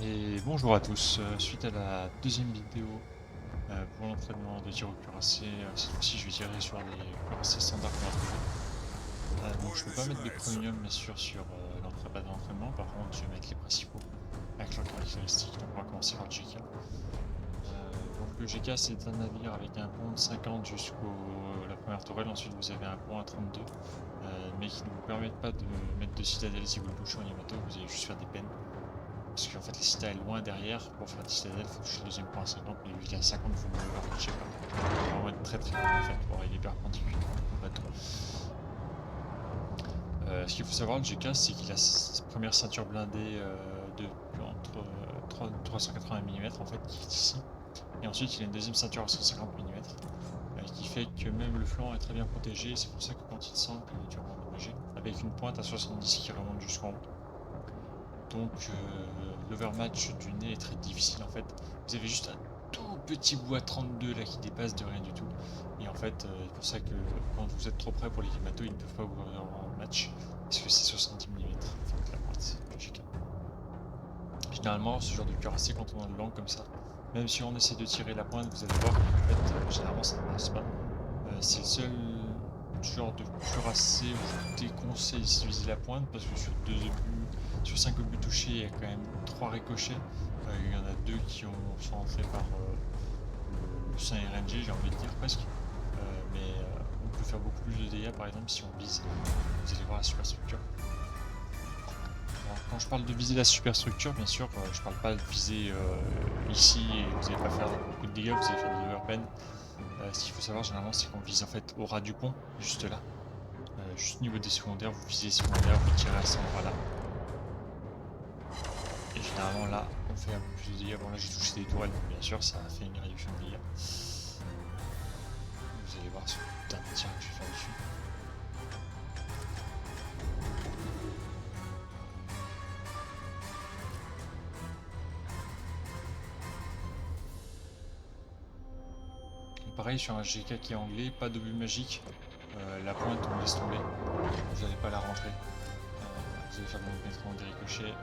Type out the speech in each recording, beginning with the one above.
Et bonjour à tous, suite à la deuxième vidéo pour l'entraînement de tir au cuirassé, cette fois-ci je vais tirer sur les cuirassés standards qu'on a trouvés. Donc je ne peux pas mettre de premium bien sûr sur l'entraînement, par contre je vais mettre les principaux avec leurs caractéristiques, donc on va commencer par le GK. Donc le GK c'est un navire avec un pont de 50 jusqu'à la première tourelle, ensuite vous avez un pont à 32, mais qui ne vous permettent pas de mettre de citadelle si vous le touchez en Yamato, vous allez juste faire des peines. Parce qu'en fait, la citadelle est loin derrière. Pour faire des citadelles, il faut toucher le deuxième point à 50. Mais vu qu'il est à 50, vous ne le touchez pas. Il faut vraiment être très très loin en fait pour arriver perpendiculaire au bateau. Ce qu'il faut savoir, le GK, c'est qu'il a sa première ceinture blindée de entre 380 mm en fait, qui est ici. Et ensuite, il a une deuxième ceinture à 150 mm. Qui fait que même le flanc est très bien protégé. C'est pour ça que quand il sent qu'il est durement endommagé, avec une pointe à 70 qui remonte jusqu'en haut. Donc l'overmatch du nez est très difficile en fait. Vous avez juste un tout petit bout à 32 là qui dépasse de rien du tout. Et en fait, c'est pour ça que quand vous êtes trop près pour les Yamato, ils ne peuvent pas ouvrir en match. Parce que c'est 70 mm en fait, la pointe logique. Généralement, ce genre de cuirassé, quand on a le langue comme ça, même si on essaie de tirer la pointe, vous allez voir qu'en fait, généralement ça ne passe pas. C'est le seul genre de cuirassé où je déconseille d'utiliser la pointe parce que sur 5 obus touchés, il y a quand même 3 ricochets. Il y en a 2 qui sont entrés par le 100 RNG, j'ai envie de dire presque. On peut faire beaucoup plus de dégâts par exemple si on vise. Vous allez voir la superstructure. Alors, quand je parle de viser la superstructure, bien sûr, je parle pas de viser ici et vous n'allez pas faire beaucoup de dégâts, vous allez faire des overpen. Ce qu'il faut savoir généralement, c'est qu'on vise en fait au ras du pont, juste là. Juste au niveau des secondaires, vous visez les secondaires, vous tirez à cet endroit-là. Et généralement là, on fait un peu plus de dégâts. Bon là j'ai touché des tourelles, donc bien sûr ça a fait une réduction de dégâts. Vous allez voir ce putain de tir que je vais faire dessus. Et pareil sur un GK qui est anglais, pas d'obus magique. La pointe on laisse tomber, vous n'allez pas la rentrer. Vous allez faire des pénétrants, des ricochets.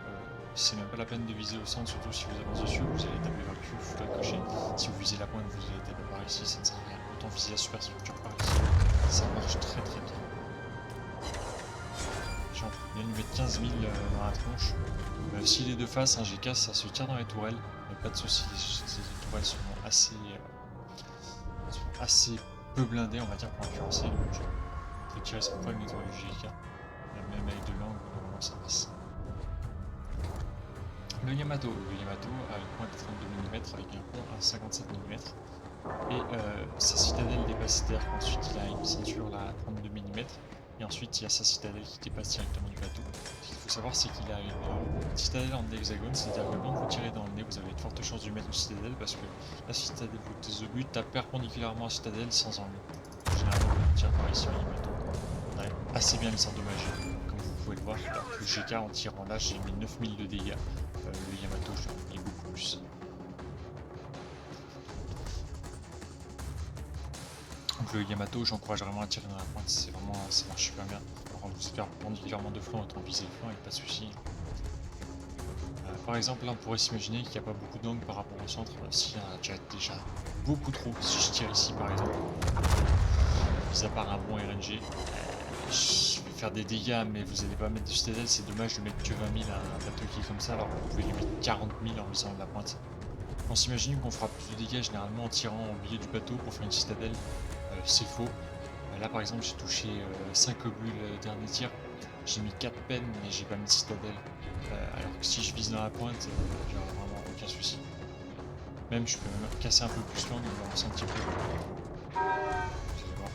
C'est même pas la peine de viser au centre, surtout si vous avancez dessus, vous allez taper vers le cul, vous ricochet. Si vous visez la pointe, vous allez taper par ici, ça ne sert à rien. Autant viser la superstructure par ici. Ça marche très très bien. Genre, il vient lui mettre 15 000 dans la tronche. S'il est de face, un GK, ça se tire dans les tourelles. Mais pas de soucis, les tourelles sont assez peu blindées, on va dire, pour un cuirassé. Donc, on peut tirer sans problème les tourelles du GK. Même avec de l'angle, normalement ça passe. Le Yamato a une pointe de 32 mm avec un pont à 57 mm. Et sa citadelle dépasse, c'est-à-dire qu'ensuite il a une ceinture là à 32 mm. Et ensuite il y a sa citadelle qui dépasse directement du bateau. Ce qu'il faut savoir, c'est qu'il a une citadelle en hexagone, c'est-à-dire que quand vous tirez dans le nez, vous avez de fortes chances de mettre une citadelle parce que la citadelle des obus tape perpendiculairement à la citadelle sans angle. Généralement, quand on tire par ici en Yamato, on arrive assez bien à les endommager. Comme vous pouvez le voir, alors que le GK en tirant là, j'ai mis 9000 de dégâts. Le Yamato, je l'ai mis beaucoup plus. Donc le Yamato, j'encourage vraiment à tirer dans la pointe, c'est vraiment, ça marche super bien. Quand vous faire perpendiculairement de flanc, autant viser le flanc, il n'y a pas de souci. Par exemple, là on pourrait s'imaginer qu'il n'y a pas beaucoup d'angles par rapport au centre, s'il y en a déjà beaucoup trop. Si je tire ici par exemple, mis à part un bon RNG, je vais faire des dégâts, mais vous n'allez pas mettre du citadelle, c'est dommage de mettre que 20 000 à un bateau qui est comme ça, alors que vous pouvez lui mettre 40 000 en visant de la pointe. On s'imagine qu'on fera plus de dégâts généralement en tirant au milieu du bateau pour faire une citadelle. C'est faux. Là par exemple j'ai touché 5 obus le dernier tir. J'ai mis 4 peines mais j'ai pas mis de citadelle. Alors que si je vise dans la pointe, j'aurai vraiment aucun souci. Même je peux même casser un peu plus l'angle, on va avancer un petit peu. Vous allez voir.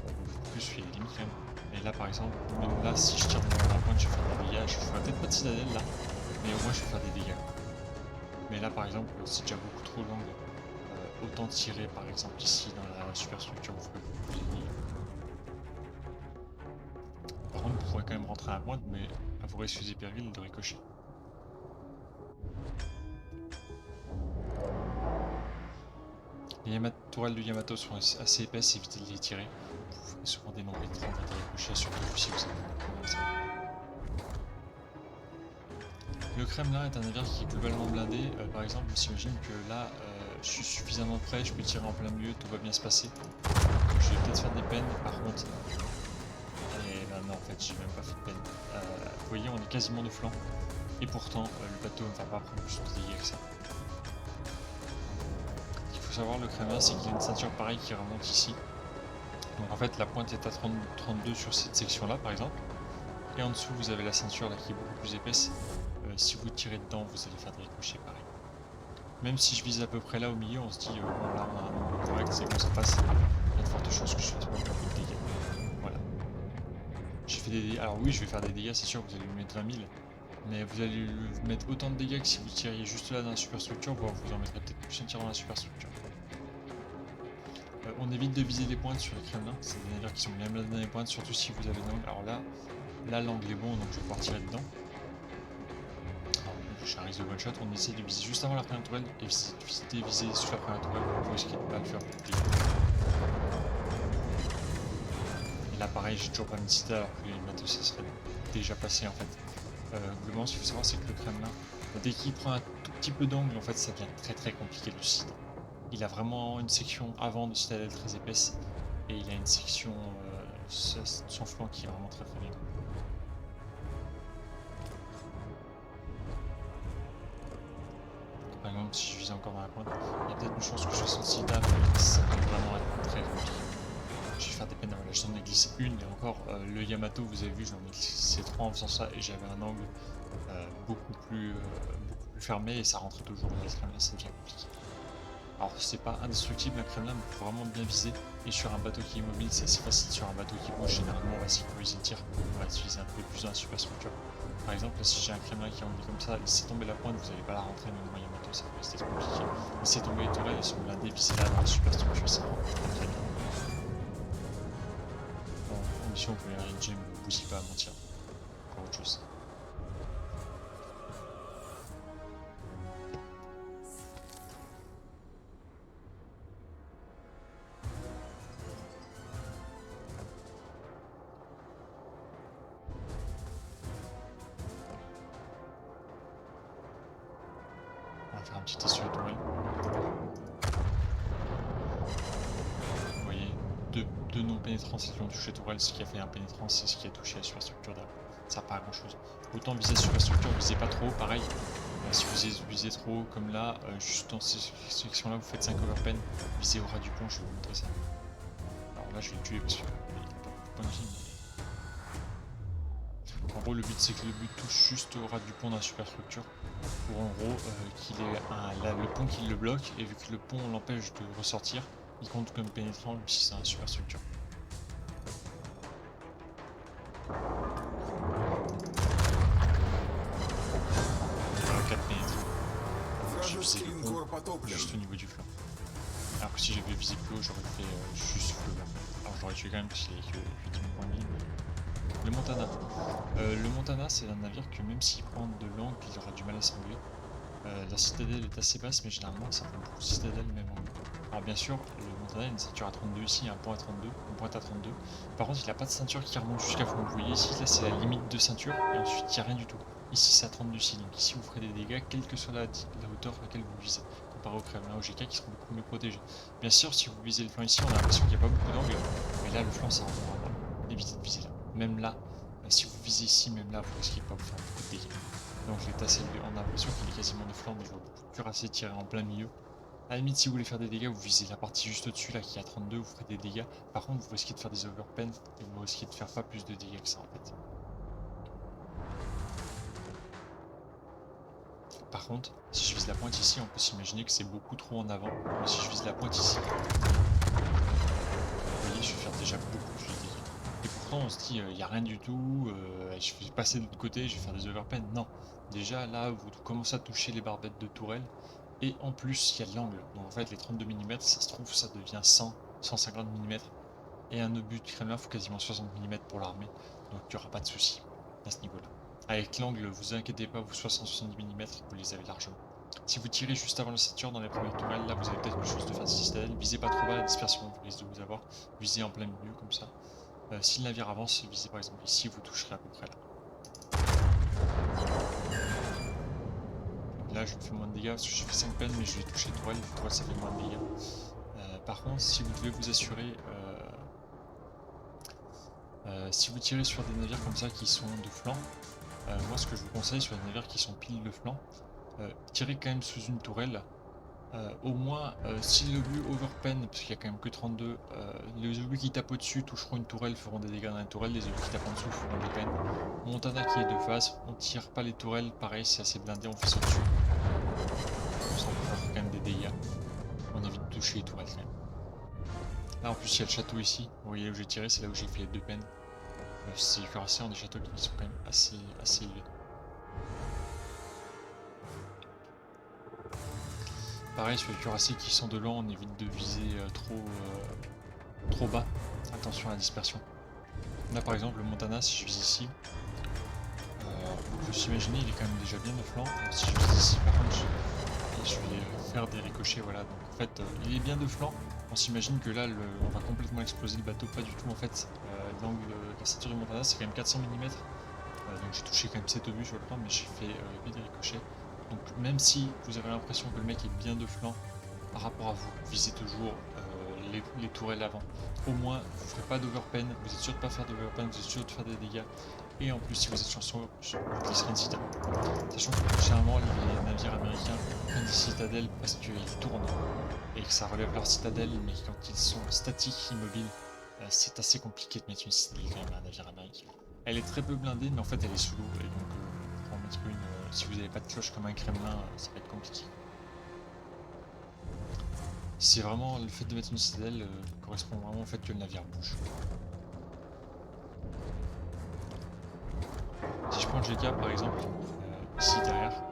Beaucoup plus, il y a des limites quand même. Et là par exemple, même là si je tire dans la pointe je vais faire des dégâts. Je ferai peut-être pas de citadelle là, mais au moins je vais faire des dégâts. Mais là par exemple c'est déjà beaucoup trop l'angle. Autant tirer par exemple ici dans la superstructure, vous ferez beaucoup plus de dégâts. Par contre, vous pourrez quand même rentrer à la pointe, mais à vos risques et périls de ricochet. Les tourelles du Yamato sont assez épaisses, évitez de les tirer. Vous ferez souvent des non-pénétrants, des ricochets, surtout si vous avez des problèmes comme ça. Le Kremlin est un navire qui est globalement blindé. Par exemple, on s'imagine que là, je suis suffisamment près, je peux tirer en plein milieu, tout va bien se passer. Je vais peut-être faire des peines, par contre. Et là, non, en fait, j'ai même pas fait de peine. Vous voyez, on est quasiment de flanc. Et pourtant, le bateau ne va pas prendre plus de dégâts que ça. Ce qu'il faut savoir, le Kremlin, c'est qu'il y a une ceinture pareille qui remonte ici. Donc en fait, la pointe est à 32 sur cette section-là, par exemple. Et en dessous, vous avez la ceinture là qui est beaucoup plus épaisse. Si vous tirez dedans, vous allez faire des ricochets pareil. Même si je vise à peu près là au milieu, on se dit bon là on a un angle correct, c'est bon, ça passe. Il y a de fortes chances que je fasse pas beaucoup de dégâts. Voilà. J'ai fait des dégâts. Alors oui, je vais faire des dégâts, c'est sûr, vous allez lui mettre 20 000. Mais vous allez lui mettre autant de dégâts que si vous tiriez juste là dans la superstructure, voire vous en mettrez peut-être plus en tirant dans la superstructure. On évite de viser les pointes sur les Kremlins, c'est des navires qui sont bien blindés dans les pointes, surtout si vous avez l'angle. Alors là l'angle est bon, donc je vais pouvoir tirer dedans. Je suis un risque de one shot, on essaie de viser juste avant la première tourelle et viser sur la première tourelle pour risquer de ne pas le faire péter. Et là pareil, j'ai toujours pas mis de cité alors que les matos ça serait déjà passé en fait. Globalement, ce qu'il faut savoir, c'est que le Kremlin, dès qu'il prend un tout petit peu d'angle, en fait ça devient très compliqué de le citer. Il a vraiment une section avant de citadelle très épaisse et il a une section son flanc qui est vraiment très bien. Par exemple, si je vise encore dans la pointe, il y a peut-être une chance que je fasse une cita, mais ça va vraiment être très compliqué. Je vais faire des peines, voilà, j'en ai glissé une, et encore, le Yamato, vous avez vu, j'en ai glissé 3 en faisant ça, et j'avais un angle beaucoup plus fermé, et ça rentrait toujours dans le Kremlin, ça devient compliqué. Alors c'est pas indestructible un Kremlin, mais il faut vraiment bien viser, et sur un bateau qui est immobile, c'est assez facile. Sur un bateau qui bouge, généralement on va sécuriser le tir, on va utiliser un peu plus dans la superstructure. Par exemple, si j'ai un Kremlin qui est enlevé comme ça, laissez tomber la pointe, vous n'allez pas la rentrer, même moi Yamato, ça peut rester compliqué. Laissez tomber les tourelles, elles sont blindées, visez là dans la superstructure, ça rentre très bien. En mission, vous pouvez rien gem, vous bousillez pas à mentir. Pour autre chose. On va faire un petit test sur les tourelles. Vous voyez, deux non-pénétrants, c'est qui ont touché tourelle, ce qui a fait un pénétrant, c'est ce qui a touché la superstructure d'arbre. Ça sert pas à grand chose. Autant viser la superstructure, visez pas trop, pareil. Si vous visez trop haut comme là, juste dans ces sections là vous faites 5 overpen, visez au ras du pont, je vais vous montrer ça. Alors là je vais le tuer parce qu'il n'a pas beaucoup de points de vie, mais... En gros le but c'est que le but touche juste au ras du pont dans la superstructure, pour en gros qu'il ait le pont qui le bloque, et vu que le pont l'empêche de ressortir, il compte comme pénétrant même si c'est un superstructure. Juste au niveau du flanc. Alors que si j'avais visé plus haut, j'aurais fait juste feu vert. Alors j'aurais tué quand même parce qu'il avait que 10 000 points de vie. Le Montana. Le Montana, c'est un navire que même s'il prend de l'angle, il aura du mal à s'angler. La citadelle est assez basse, mais généralement ça prend beaucoup de citadelle même angle. Alors bien sûr, le Montana a une ceinture à 32 ici, un point à 32, une pointe à 32. Par contre, il n'a pas de ceinture qui remonte jusqu'à fond. Vous voyez ici, là c'est la limite de ceinture, et ensuite il n'y a rien du tout. Ici c'est à 32 ici, donc ici vous ferez des dégâts quelle que soit la hauteur à laquelle vous visez, comparé au Kremlin, au GK qui seront beaucoup mieux protégés. Bien sûr, si vous visez le flanc ici, on a l'impression qu'il n'y a pas beaucoup d'angle, mais là le flanc ça rentrera pas. Évitez de viser là. Même là, si vous visez ici, même là, vous risquez pas de vous faire beaucoup de dégâts. Donc il est assez élevé, on a l'impression qu'il est quasiment de flanc, mais je vois beaucoup de cuirassés tirer en plein milieu. À la limite, si vous voulez faire des dégâts, vous visez la partie juste au-dessus, là, qui est à 32, vous ferez des dégâts. Par contre, vous risquez de faire des overpen, et vous risquez de faire pas plus de dégâts que ça, en fait. Par contre, si je vise la pointe ici, on peut s'imaginer que c'est beaucoup trop en avant. Mais si je vise la pointe ici, vous voyez, je vais faire déjà beaucoup plus de dégâts. Et pourtant, on se dit, il n'y a rien du tout, je vais passer de l'autre côté, je vais faire des overpen. Non, déjà, là, vous commencez à toucher les barbettes de tourelle. Et en plus, il y a de l'angle. Donc en fait, les 32 mm, ça se trouve, ça devient 100, 150 mm. Et un obus de Kremlin, il faut quasiment 60 mm pour l'armée. Donc il n'y aura pas de souci à ce niveau-là. Avec l'angle, vous inquiétez pas, vous 60-70 mm, vous les avez largement. Si vous tirez juste avant la ceinture dans les premières tourelles, là vous avez peut-être une chance de faire des citadelles. Visez pas trop bas, la dispersion risque de vous avoir. Visez en plein milieu comme ça. Si le navire avance, visez par exemple ici, vous toucherez à peu près là. là je fais moins de dégâts parce que j'ai fait 5 peines, mais je vais toucher les tourelles ça fait moins de dégâts. Par contre, si vous devez vous assurer, si vous tirez sur des navires comme ça qui sont de flanc, moi ce que je vous conseille sur les navires qui sont pile de flanc, tirez quand même sous une tourelle. Au moins, si les obus overpen, parce qu'il y a quand même que 32, les obus qui tapent au-dessus toucheront une tourelle, feront des dégâts dans la tourelle, les obus qui tapent en dessous feront des peines. Montana qui est de face, on tire pas les tourelles, pareil c'est assez blindé, on fait ça au-dessus. Ça peut faire quand même des dégâts. On évite de toucher les tourelles quand même. Là en plus il y a le château ici, vous voyez où j'ai tiré, c'est là où j'ai fait les 2 peines. C'est du cuirassé en des châteaux qui sont quand même assez élevés. Pareil sur les cuirassés qui sont de l'an, on évite de viser trop bas. Attention à la dispersion. Là par exemple le Montana, si je vise ici, on peut s'imaginer il est quand même déjà bien de flanc. Si je vise ici par contre je vais faire des ricochets, voilà. Donc en fait il est bien de flanc. On s'imagine que là on va complètement exploser le bateau, pas du tout en fait. L'angle de la ceinture du Montana c'est quand même 400 mm. Donc j'ai touché quand même 7 obus sur le plan, mais j'ai fait des ricochets. Donc même si vous avez l'impression que le mec est bien de flanc par rapport à vous, visez toujours les tourelles avant. Au moins vous ne ferez pas d'overpen, vous êtes sûr de ne pas faire d'overpen, vous êtes sûr de faire des dégâts. Et en plus si vous êtes chanceux, vous glisserez une citadelle. Sachant que généralement les navires américains prennent des citadelles parce qu'ils tournent et que ça relève leur citadelle, mais quand ils sont statiques, immobiles, c'est assez compliqué de mettre une citadelle quand même à un navire américain. Elle est très peu blindée, mais en fait elle est sous l'eau, et donc pour en mettre une, si vous n'avez pas de cloche comme un Kremlin, ça va être compliqué. C'est vraiment le fait de mettre une citadelle correspond vraiment au fait que le navire bouge. Si je prends le GK par exemple, ici derrière,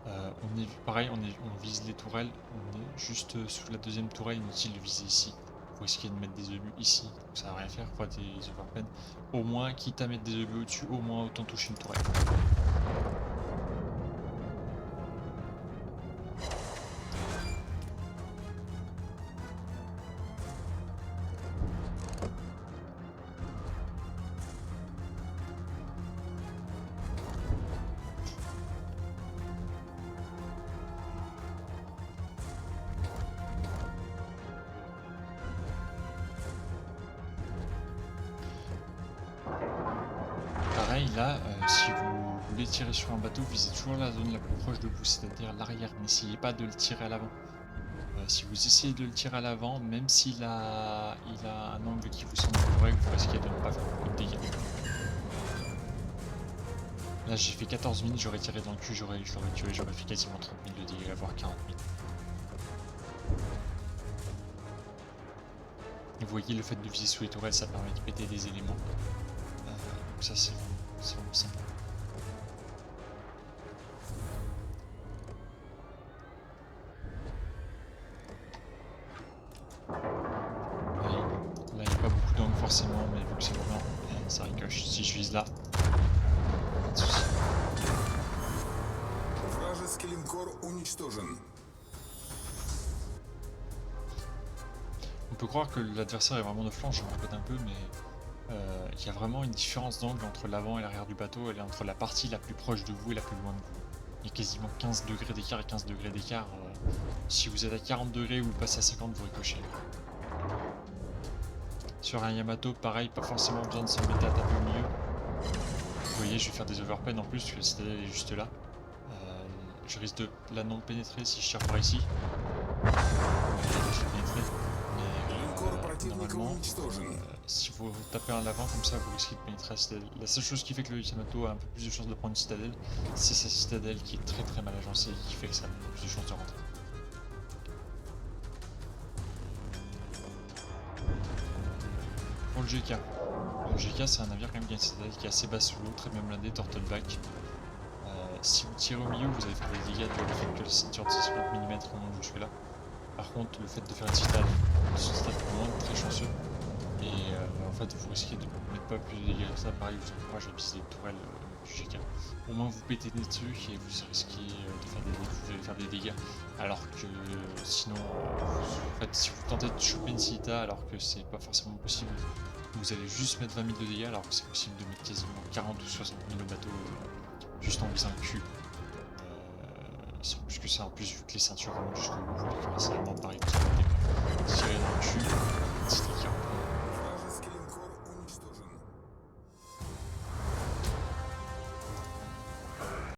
on est pareil, on vise les tourelles, on est juste sous la deuxième tourelle, inutile de viser ici. Faut essayer de mettre des obus ici, donc ça va rien faire, pas des overpen. Au moins, quitte à mettre des obus au-dessus, au moins autant toucher une tourelle. Pareil là, si vous voulez tirer sur un bateau, visez toujours la zone la plus proche de vous, c'est-à-dire l'arrière. N'essayez pas de le tirer à l'avant. Si vous essayez de le tirer à l'avant, même s'il a un angle qui vous semble correct, vous risquez de ne pas faire beaucoup de dégâts. Là j'ai fait 14 000, j'aurais tiré dans le cul, j'aurais tué, j'aurais fait quasiment 30 000 de dégâts, voire 40 000. Et vous voyez, le fait de viser sous les tourelles, ça permet de péter des éléments. Donc ça c'est vraiment sympa. Là il n'y a pas beaucoup d'angle forcément, mais vu que c'est blanc, ça ricoche. Si je vise là, pas de soucis. Вражеский линкор уничтожен. On peut croire que l'adversaire est vraiment de flanc, je me répète un peu, mais il y a vraiment une différence d'angle entre l'avant et l'arrière du bateau, elle est entre la partie la plus proche de vous et la plus loin de vous. Il y a quasiment 15 degrés d'écart et 15 degrés d'écart. Si vous êtes à 40 degrés ou vous passez à 50, vous ricochez. Sur un Yamato, pareil, pas forcément besoin de se mettre à taper au milieu. Vous voyez, je vais faire des overpen en plus, parce que la citadelle est juste là. Je risque de la non pénétrer si je tire par ici. Normalement, si vous tapez en avant comme ça, vous risquez de pénétrer la citadelle. La seule chose qui fait que le Yamato a un peu plus de chances de prendre une citadelle, c'est sa citadelle qui est très mal agencée et qui fait que ça a plus de chances de rentrer. Pour le GK. Le GK c'est un navire quand même qui a une citadelle qui est assez basse sous l'eau, très bien blindé, turtleback. Si vous tirez au milieu, vous allez faire des dégâts dû au fait que la ceinture de 50 mm remonte jusque là. Par contre, le fait de faire une citadelle vraiment très chanceux. Et en fait, vous risquez de ne mettre pas plus de dégâts que ça. Pareil, je vous encourage à viser les tourelles du GK. Au moins, vous pétez des trucs et vous risquez de faire des dégâts. Alors que sinon, en fait, si vous tentez de choper une cita alors que c'est pas forcément possible, vous allez juste mettre 20 000 de dégâts alors que c'est possible de mettre quasiment 40 ou 60 000 au bateau juste en visant le cul. sans plus que ça. En plus, vu que les ceintures remontent jusqu'au bout, il faut assez allemand pareil. Si